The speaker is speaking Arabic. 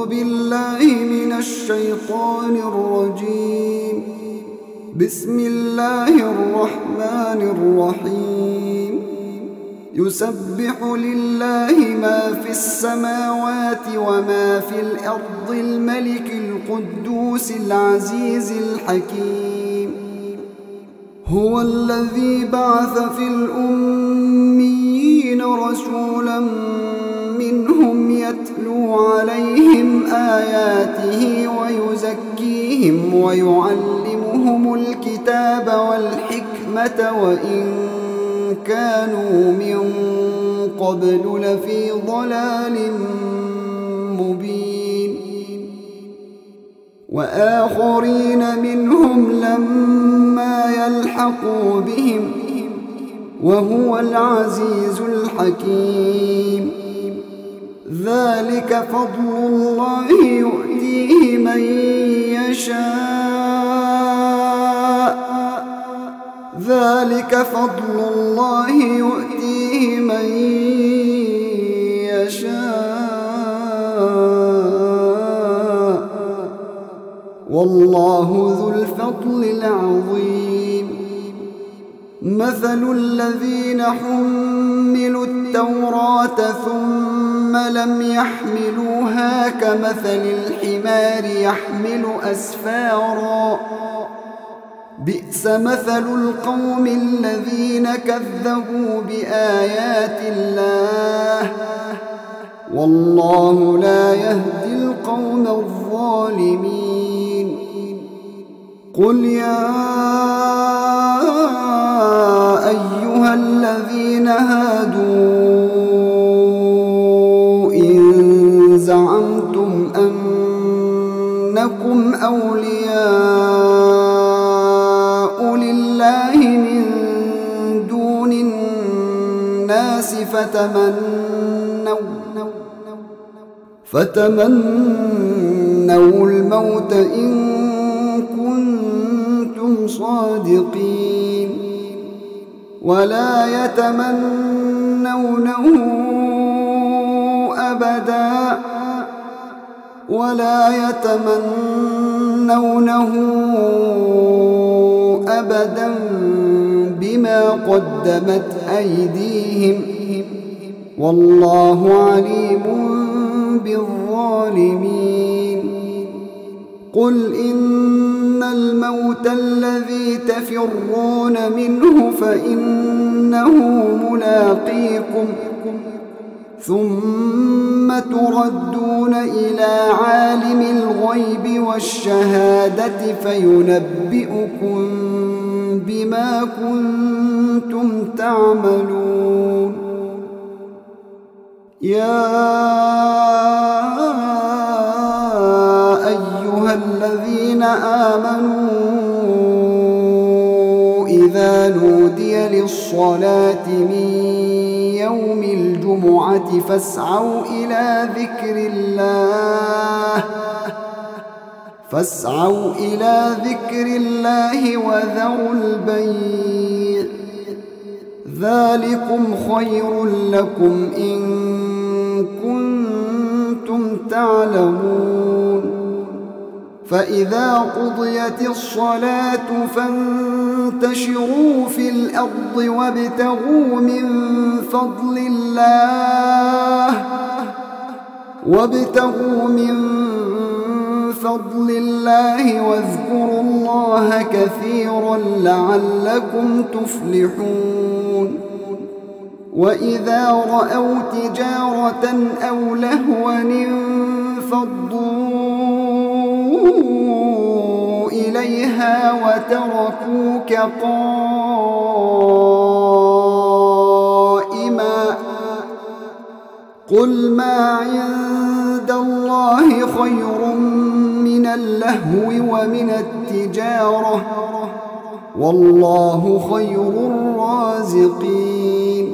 أعوذ بالله من الشيطان الرجيم. بسم الله الرحمن الرحيم. يسبح لله ما في السماوات وما في الأرض الملك القدوس العزيز الحكيم. هو الذي بعث في الأميين رسولا منهم يتلو عليهم آياته ويزكيهم ويعلمهم الكتاب والحكمة وإن كانوا من قبل لفي ضلال مبين. وآخرين منهم لما يلحقوا بهم وهو العزيز الحكيم. ذلك فضل الله يؤتيه من يشاء. ذلك فضل الله يؤتيه من يشاء والله ذو الفضل العظيم. مثل الذين حملوا التوراة ثم لم يحملوها كمثل الحمار يحمل أسفارا. بئس مثل القوم الذين كذبوا بآيات الله والله لا يهدي القوم الظالمين. قل يا أيها الذين هادوا إن زعمتم أنكم أولياء لله من دون الناس فتمنوا الموت إن كنتم صادقين ولا يتمنونه أبدا بما قدمت أيديهم والله عليم بالظالمين. قل إن الموت الذي تفرون منه فإنه ملاقيكم ثم تردون إلى عالم الغيب والشهادة فينبئكم بما كنتم تعملون. يا أيها الذين آمنوا إذا نودي للصلاة من يوم الجمعة فاسعوا إلى ذكر الله وذروا البيع ذلكم خير لكم إن كنتم تعلمون. فإذا قضيت الصلاة فانتشروا في الأرض وابتغوا من فضل الله واذكروا الله كثيرا لعلكم تفلحون. وإذا رأوا تجارة أو لهوا انفضوا إليها وتركوك قائما. قل ما عند الله خير من اللهو ومن التجارة والله خير الرازقين.